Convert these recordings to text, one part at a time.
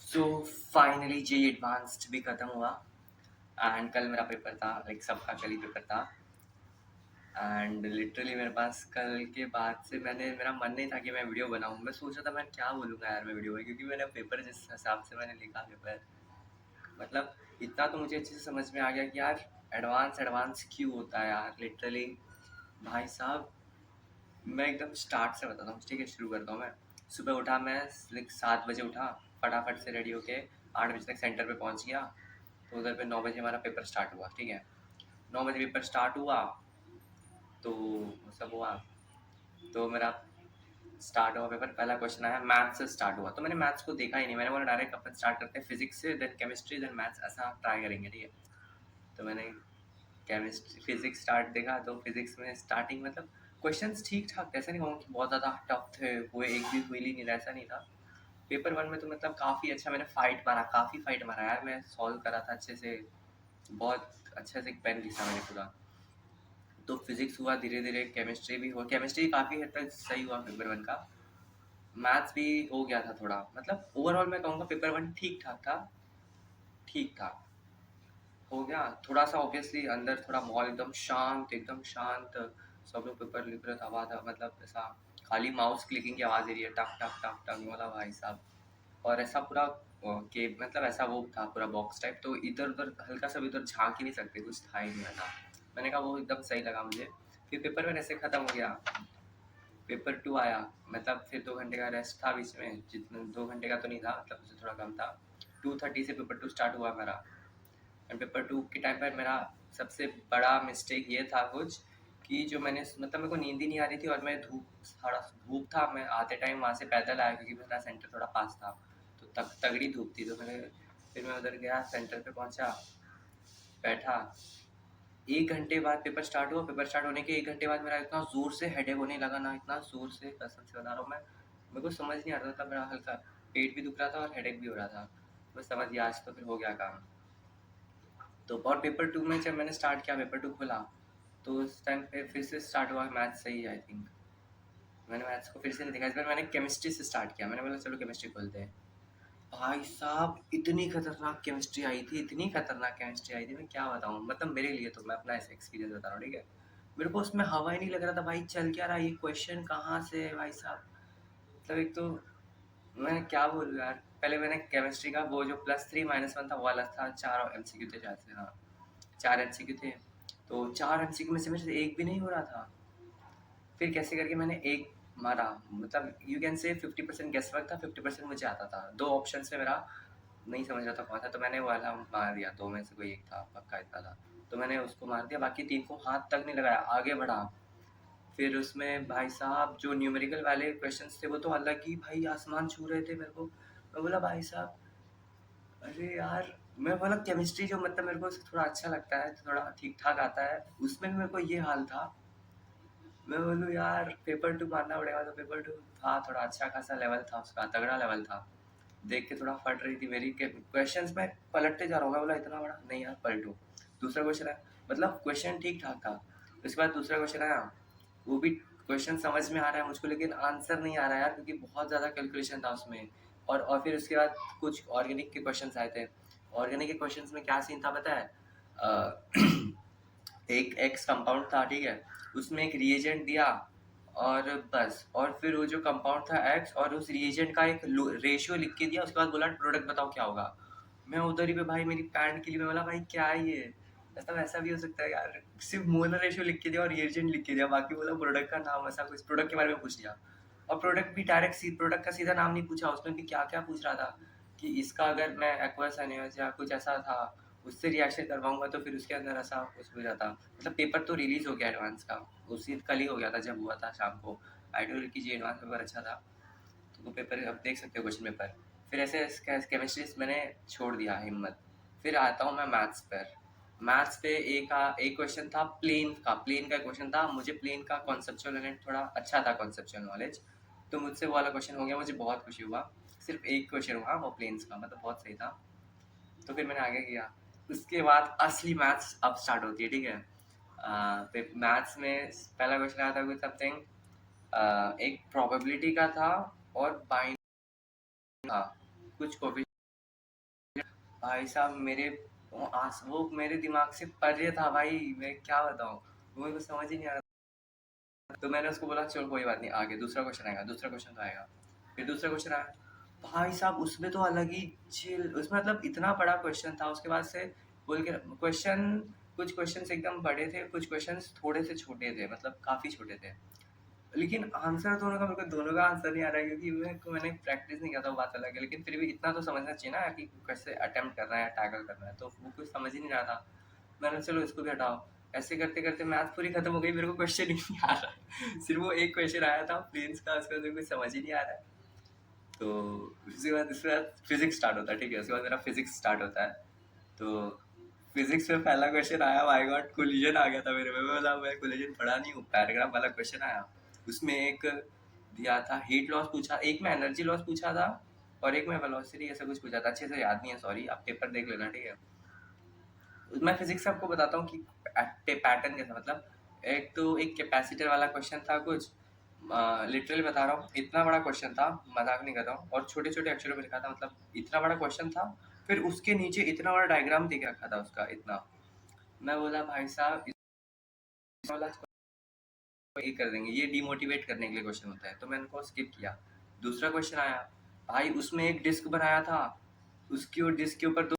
So finally जे advanced भी ख़त्म हुआ एंड कल मेरा पेपर था, लाइक सबका कल ही पेपर था। एंड लिटरली मेरे पास कल के बाद से मेरा मन नहीं था कि मैं वीडियो बनाऊँ। मैं सोच रहा था मैं क्या बोलूँगा यार मैं वीडियो में, क्योंकि मैंने पेपर जिस हिसाब से मैंने लिखा पेपर, मतलब इतना तो मुझे अच्छे से समझ में आ गया कि यार एडवांस क्यों होता है यार लिटरली। भाई साहब, मैं एकदम स्टार्ट से बताता हूँ, ठीक है? शुरू करता हूँ मैं। सुबह उठा मैं, लाइक 7 बजे उठा, फटाफट से रेडी होके 8 बजे तक सेंटर पे पहुँच गया। तो उधर पे 9 बजे हमारा पेपर स्टार्ट हुआ, ठीक है? 9 बजे पेपर स्टार्ट हुआ, तो वो सब हुआ। तो मेरा स्टार्ट हुआ पेपर, पहला क्वेश्चन आया, मैथ्स से स्टार्ट हुआ। तो मैंने मैथ्स को देखा ही नहीं, मैंने बोला डायरेक्ट अपन स्टार्ट करते हैं फिजिक्स से, देन केमिस्ट्री, देन मैथ्स, ऐसा ट्राई करेंगे, ठीक है? तो मैंने केमिस्ट्री फिजिक्स स्टार्ट देखा, तो फिजिक्स में स्टार्टिंग मतलब क्वेश्चंस ठीक ठाक, ऐसा नहीं कहूँगा कि बहुत ज़्यादा टफ थे, वो एक भी हुई नहीं रहा, ऐसा नहीं था। पेपर वन में तो मतलब काफ़ी अच्छा मैंने फाइट मारा, काफ़ी फाइट मारा यार, मैं सॉल्व करा था अच्छे से, बहुत अच्छे से पेन घिसा मैंने पूरा। तो फिजिक्स हुआ धीरे धीरे, केमिस्ट्री भी हुआ, केमिस्ट्री काफ़ी हद तक सही हुआ पेपर वन का। मैथ्स भी हो गया था थोड़ा, मतलब ओवरऑल मैं कहूँगा पेपर वन ठीक ठाक था, ठीक था, हो गया। थोड़ा सा ऑब्वियसली अंदर थोड़ा माहौल एकदम शांत, सब लोग पेपर लिख रहे थे, आवाज़ मतलब ऐसा खाली माउस क्लिकिंग की आवाज़ आ रही है, टक टक टक टक वाला भाई साहब। और ऐसा पूरा के मतलब ऐसा वो था पूरा बॉक्स टाइप, तो इधर उधर हल्का सा भी उधर झांक ही नहीं सकते, कुछ था ही नहीं ऐसा। मैंने कहा वो एकदम सही लगा मुझे। फिर पेपर वन ऐसे ख़त्म हो गया, पेपर टू आया, मतलब फिर 2 घंटे का रेस्ट था बीच में, जितना 2 घंटे का तो नहीं था, मतलब उससे थोड़ा कम था। 2:30 से पेपर टू स्टार्ट हुआ मेरा। एंड पेपर टू के टाइम पर मेरा सबसे बड़ा मिस्टेक ये था कुछ, कि जो मैंने मतलब मेरे को नींद ही नहीं आ रही थी, और मैं थोड़ा धूप था, मैं आते टाइम वहाँ से पैदल आया क्योंकि मेरा सेंटर थोड़ा पास था, तो तगड़ी धूप थी। तो फिर मैं उधर गया, सेंटर पे पहुँचा, बैठा। 1 घंटे बाद पेपर स्टार्ट हुआ, पेपर स्टार्ट होने के 1 घंटे बाद मेरा इतना ज़ोर से हेडेक होने लगा ना, इतना ज़ोर से, कसम से बता रहा हूँ मैं, मेरे को समझ नहीं आ रहा था, मेरा हल्का पेट भी दुख रहा था और हेडेक भी हो रहा था। मैं समझ गया आज तो फिर हो गया काम। तो और पेपर टू में जब मैंने स्टार्ट किया, पेपर टू खोला, तो उस टाइम पे फिर से स्टार्ट हुआ मैथ्स सही, आई थिंक मैंने मैथ्स को फिर से नहीं देखा, इस बार मैंने केमिस्ट्री से स्टार्ट किया, मैंने बोला चलो केमिस्ट्री खोलते हैं। भाई साहब, इतनी खतरनाक केमिस्ट्री आई थी, इतनी खतरनाक केमिस्ट्री आई थी, मैं क्या बताऊँ, मतलब मेरे लिए तो, मैं अपना ऐसा एक्सपीरियंस बता रहा हूँ, ठीक है? मेरे को उसमें हवा ही नहीं लग रहा था भाई, चल क्या रहा है, ये क्वेश्चन कहाँ से है भाई साहब। मतलब एक तो मैं क्या बोलूँ यार, पहले मैंने केमिस्ट्री का वो जो +3 - 1 था वो अलग था, 4 MCQ थे शायद से, हाँ 4 MCQ थे। तो 4 MCQ में से मेरे से एक भी नहीं हो रहा था। फिर कैसे करके मैंने एक मारा, मतलब you can say 50% guess work था, 50% मुझे आता था। 2 ऑप्शंस में मेरा नहीं समझ रहा था कौन था, तो मैंने वो वाला मार दिया, 2 में से कोई एक था, पक्का इतना था। तो मैंने उसको मार दिया, बाकी 3 को हाथ तक नहीं लगाया, आगे बढ़ा। फिर उसमें भाई साहब जो न्यूमेरिकल वाले क्वेश्चंस थे वो तो अलग ही भाई आसमान छू रहे थे मेरे को। मैं बोला भाई साहब, अरे यार, मैं बोला केमिस्ट्री जो मतलब मेरे को थोड़ा अच्छा लगता है, थोड़ा ठीक-ठाक आता है, उसमें भी मेरे को ये हाल था। मैं बोलूँ यार पेपर टू मानना पड़ेगा, तो पेपर टू था थोड़ा अच्छा खासा लेवल था उसका, तगड़ा लेवल था। देख के थोड़ा फट रही थी मेरी के क्वेश्चंस में, पलटते जा रहा हूँ, मैं बोला इतना बड़ा नहीं यार पलटू। दूसरा क्वेश्चन है, मतलब क्वेश्चन ठीक ठाक था। उसके बाद दूसरा क्वेश्चन आया, वो भी क्वेश्चन समझ में आ रहा है मुझको, लेकिन आंसर नहीं आ रहा है यार, क्योंकि बहुत ज़्यादा कैलकुलेशन था उसमें। और फिर उसके बाद कुछ ऑर्गेनिक के क्वेश्चंस आए थे। ऑर्गेनिक के क्वेश्चंस में क्या सीन था पता है? एक एक्स कंपाउंड था, ठीक है? उसमें एक रिएजेंट दिया, और बस, और फिर वो जो कंपाउंड था एक्स, और उस रिएजेंट का एक रेशियो लिख के दिया, उसके बाद बोला प्रोडक्ट बताओ क्या होगा। मैं उधर ही पे भाई मेरी पैंट के लिए, मैं बोला भाई क्या है ये, मतलब ऐसा भी हो सकता है यार? सिर्फ मोलर रेशियो लिख के दिया और रिएजेंट लिख के दिया, बाकी बोला प्रोडक्ट का नाम, ऐसा कुछ प्रोडक्ट के बारे में पूछ लिया। और प्रोडक्ट भी डायरेक्ट प्रोडक्ट का सीधा नाम नहीं पूछा, उसमें भी क्या क्या पूछ रहा था, कि इसका अगर मैं एक्वस एनिमस या कुछ ऐसा था, उससे रिएक्शन करवाऊंगा तो फिर उसके अंदर ऐसा कुछ हो जाता। मतलब पेपर तो रिलीज हो गया एडवांस का, उसी कल ही हो गया था जब हुआ था शाम को। आइडियल की जी एडवांस पेपर अच्छा था, तो वो पेपर अब देख सकते हो क्वेश्चन पेपर। फिर ऐसे केमिस्ट्री मैंने छोड़ दिया हिम्मत। फिर आता हूँ मैं मैथ्स पर। मैथ्स पे एक क्वेश्चन था प्लेन का क्वेश्चन था, मुझे प्लेन का कॉन्सेप्चुअल नॉलेज थोड़ा अच्छा था, कॉन्सेप्चुअल नॉलेज, तो मुझसे वो वाला क्वेश्चन हो गया, मुझे बहुत खुशी हुआ। सिर्फ एक क्वेश्चन हुआ वो प्लेन्स का, मतलब बहुत सही था। तो फिर मैंने आगे किया। उसके बाद असली मैथ्स अब स्टार्ट होती है, ठीक है? फिर मैथ्स में पहला क्वेश्चन आया था कुछ समथिंग, एक प्रोबेबिलिटी का था, और बाइंड था, कुछ कोफिशिएंट भाई साहब मेरे वो मेरे दिमाग से परे था भाई, मैं क्या बताऊँ? वो मेरे को समझ ही नहीं आ रहा। तो मैंने उसको बोला चलो कोई बात नहीं, आगे दूसरा क्वेश्चन आएगा, दूसरा क्वेश्चन तो आएगा। फिर दूसरा क्वेश्चन आया, भाई साहब उसमें तो अलग ही चिल, उसमें मतलब इतना बड़ा क्वेश्चन था, उसके बाद से बोल के क्वेश्चन, कुछ क्वेश्चंस एकदम बड़े थे, कुछ क्वेश्चंस थोड़े से छोटे थे, मतलब काफ़ी छोटे थे। लेकिन आंसर दोनों का, मेरे को दोनों का आंसर नहीं आ रहा है क्योंकि मैंने प्रैक्टिस नहीं किया था, वो बात अलग है, लेकिन फिर भी इतना तो समझना चाहिए ना कि कैसे अटेम्प्ट करना है या टैकल करना है, तो वो कुछ समझ ही नहीं रहा था। मैंने चलो इसको भी हटाओ। ऐसे करते करते मैथ पूरी खत्म हो गई, मेरे को क्वेश्चन ही नहीं आ रहा। सिर्फ वो एक क्वेश्चन आया था प्लेन्स का, उसका तो कुछ समझ ही नहीं आ रहा है। तो उसके बाद फिजिक्स स्टार्ट होता है, ठीक है, उसके बाद मेरा फिजिक्स स्टार्ट होता है। तो फिजिक्स में पहला क्वेश्चन आया, माय गॉड कोलिजन आ गया था मेरे में, बोला मैं कोलिजन पढ़ा नहीं हूँ, पैराग्राफ वाला क्वेश्चन आया। उसमें एक दिया था हीट लॉस पूछा, एक में एनर्जी लॉस पूछा था, और एक में वेलोसिटी ऐसा कुछ पूछा था, अच्छे से याद नहीं है, सॉरी, आप पेपर देख लेना, ठीक है। मैं फिजिक्स आपको बताता हूँ कि पैटर्न कैसा, मतलब एक तो एक कैपेसिटर वाला क्वेश्चन था कुछ, लिटरली बता रहा हूँ, इतना बड़ा क्वेश्चन था, मजाक नहीं कर रहा हूँ, और छोटे छोटे अक्षरों में लिखा था, मतलब इतना बड़ा क्वेश्चन था, फिर उसके नीचे इतना बड़ा डायग्राम दे के रखा था उसका, इतना। मैं बोला भाई साहब इस वाला ये कर देंगे, ये डिमोटिवेट करने के लिए क्वेश्चन होता है, तो मैंने उनको स्किप किया। दूसरा क्वेश्चन आया, भाई उसमें एक डिस्क बनाया था, उसकी और डिस्क के ऊपर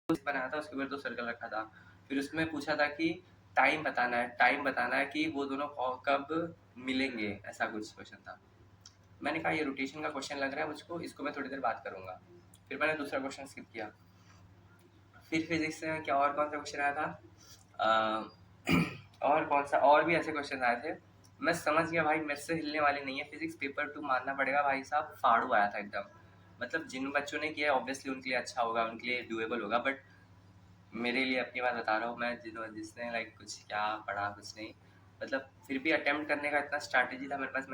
बनाया था, उसके ऊपर दो सर्कल रखा था। फिर उसमें पूछा था कि टाइम बताना है कि वो दोनों कब मिलेंगे, ऐसा कुछ क्वेश्चन था। मैंने कहा ये रोटेशन का क्वेश्चन लग रहा है मुझको, इसको मैं थोड़ी देर बात करूंगा। फिर मैंने दूसरा क्वेश्चन स्किप किया। फिर फिजिक्स में क्या और कौन सा क्वेश्चन आया था, और कौन सा, और भी ऐसे क्वेश्चन आए थे। मैं समझ गया भाई मेरे से हिलने वाली नहीं है फिजिक्स, पेपर 2 मानना पड़ेगा भाई साहब, फाड़ू आया था एकदम। मतलब जिन बच्चों ने किया ऑब्वियसली उनके लिए अच्छा होगा, उनके लिए डुएबल होगा, बट मेरे लिए अपनी बात बता रहा हूँ मैं, जिसने लाइक कुछ क्या पढ़ा कुछ नहीं, मतलब फिर भी अटेम्प्ट करने का इतना स्ट्रैटेजी था मेरे पास,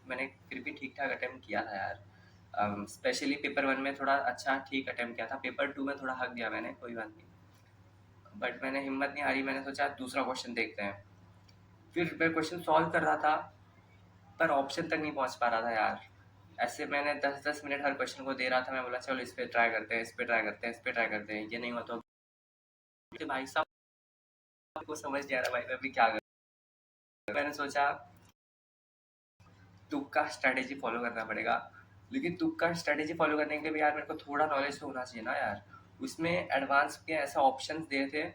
मैंने फिर भी ठीक ठाक अटेम्प्ट किया था यार। स्पेशली पेपर 1 में थोड़ा अच्छा ठीक अटेम्प्ट किया था, पेपर 2 में थोड़ा हक गया मैंने, कोई बात नहीं, बट मैंने हिम्मत नहीं हारी, मैंने सोचा दूसरा क्वेश्चन देखते हैं। फिर मैं क्वेश्चन सॉल्व कर रहा था, पर ऑप्शन तक नहीं पहुंच पा रहा था यार। ऐसे मैंने 10-10 मिनट हर क्वेश्चन को दे रहा था, मैं बोला चलो इस पे ट्राई करते हैं, इस पे ट्राई करते हैं, इस पे ट्राई करते हैं, ये नहीं हुआ तो भाई साहब को समझ नहीं आ रहा भाई मैं अभी क्या करूं। मैंने सोचा तुक्का स्ट्रैटेजी फॉलो करना पड़ेगा, लेकिन तुक्का स्ट्रैटेजी फॉलो करने के लिए भी यार मेरे को थोड़ा नॉलेज तो होना चाहिए ना यार। उसमें एडवांस के ऐसा ऑप्शंस दिए थे,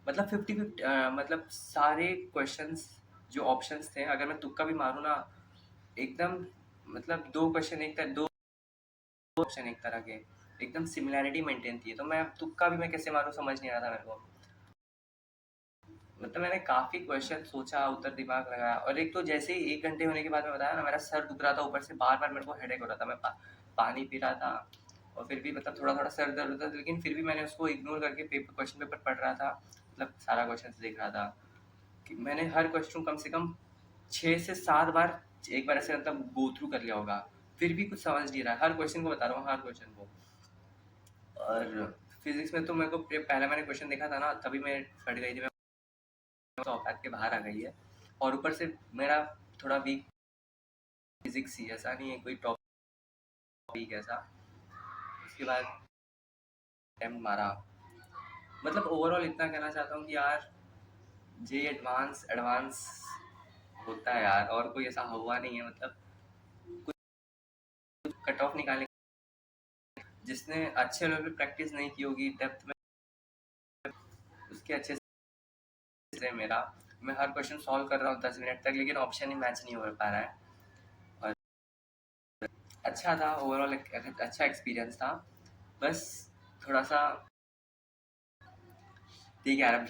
मतलब 50-50, मतलब सारे क्वेश्चंस जो ऑप्शंस थे, अगर मैं तुक्का भी मारूँ ना, एकदम, मतलब दो क्वेश्चन एक तरह, दो ऑप्शन एक तरह के एकदम सिमिलैरिटी मेंटेन थी, तो मैं तुक्का भी मैं कैसे मारूँ समझ नहीं आ रहा था मेरे को। मतलब मैंने काफ़ी क्वेश्चन सोचा, उधर दिमाग लगाया, और एक तो जैसे ही 1 घंटे होने के बाद मैं बताया ना, मेरा सर दुख रहा था, ऊपर से बार बार मेरे को हेडेक हो रहा था, मैं पानी पी रहा था, और फिर भी मतलब थोड़ा थोड़ा सर दर्द होता था, लेकिन फिर भी मैंने उसको इग्नोर करके क्वेश्चन पेपर पढ़ रहा था, मतलब सारा क्वेश्चन देख रहा था। कि मैंने हर क्वेश्चन कम से कम 6 से 7 बार एक बार ऐसे मतलब गो थ्रू कर लिया होगा, फिर भी कुछ समझ नहीं रहा, हर क्वेश्चन को बता रहा हूँ, हर क्वेश्चन को। और फिजिक्स में तो मेरे को पहला मैंने क्वेश्चन देखा था ना, तभी मैं फट गई थी, मैं औकात के बाहर आ गई है। और ऊपर से मेरा थोड़ा वीक फिजिक्स ही, ऐसा नहीं है कोई टॉप वीक ऐसा। उसके बाद अटेम्प्ट मारा, मतलब ओवरऑल इतना कहना चाहता हूँ कि यार जे एडवांस एडवांस होता है यार, और कोई ऐसा हुआ नहीं है, मतलब कुछ कट ऑफ निकालने, जिसने अच्छे लेवल पे प्रैक्टिस नहीं की होगी डेप्थ में, उसके अच्छे से मेरा, मैं हर क्वेश्चन सॉल्व कर रहा हूँ 10 मिनट तक, लेकिन ऑप्शन ही मैच नहीं हो पा रहा है। और अच्छा था ओवरऑल, अच्छा एक्सपीरियंस था, बस थोड़ा सा, ठीक है यार, अब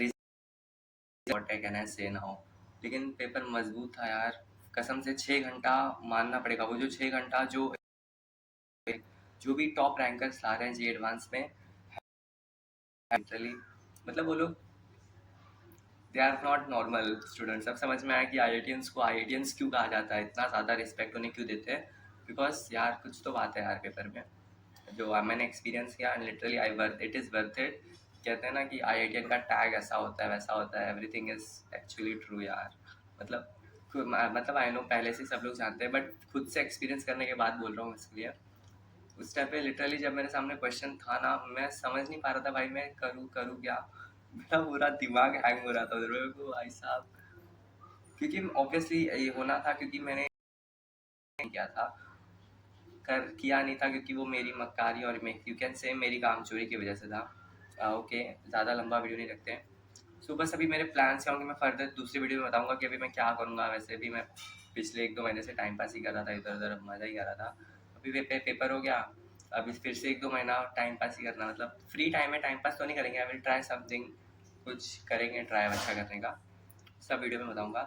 व्हाट आई कैन आई से नाउ, लेकिन पेपर मजबूत था यार, कसम से 6 घंटा मानना पड़ेगा, वो जो 6 घंटा जो भी टॉप रैंकर्स ला रहे हैं जी एडवांस में, लिटरली, मतलब वो लोग they are not normal students. अब समझ में आया कि आईआईटियंस को आईआईटियंस क्यों कहा जाता है, इतना ज़्यादा रिस्पेक्ट उन्हें क्यों देते हैं, बिकॉज यार कुछ तो बात है यार पेपर में, जो मैंने एक्सपीरियंस किया, and literally I worth it, is worth it. कहते हैं ना कि आईआईटियन का टैग ऐसा होता है वैसा होता है, एवरीथिंग इज एक्चुअली ट्रू यार। मतलब मतलब आई नो पहले से सब लोग जानते हैं, बट खुद से एक्सपीरियंस करने के बाद बोल रहा हूँ इसलिए। उस टाइम पे लिटरली जब मेरे सामने क्वेश्चन था ना, मैं समझ नहीं पा रहा था भाई मैं करूँ क्या। मेरा पूरा दिमाग हैंग हो रहा था उधर मेरे को भाई साहब, क्योंकि ऑब्वियसली ये होना था क्योंकि मैंने किया था, कर किया नहीं था क्योंकि वो मेरी मक्कारी और यू कैन से मेरी काम चोरी की वजह से था। ओके, ज़्यादा लंबा वीडियो नहीं रखते हैं। सो बस अभी मेरे प्लान्स क्या होंगे मैं फर्दर दूसरी वीडियो में बताऊंगा कि अभी मैं क्या करूँगा। वैसे भी मैं पिछले 1-2 महीने से टाइम पास ही कर रहा था, इधर उधर मज़ा ही कर रहा था। अभी पेपर हो गया, अभी फिर से 1-2 महीना टाइम पास ही करना, मतलब फ्री टाइम है, टाइम पास तो नहीं करेंगे, आई विल ट्राई समथिंग, कुछ करेंगे ट्राई अच्छा करने का, सब वीडियो में बताऊँगा।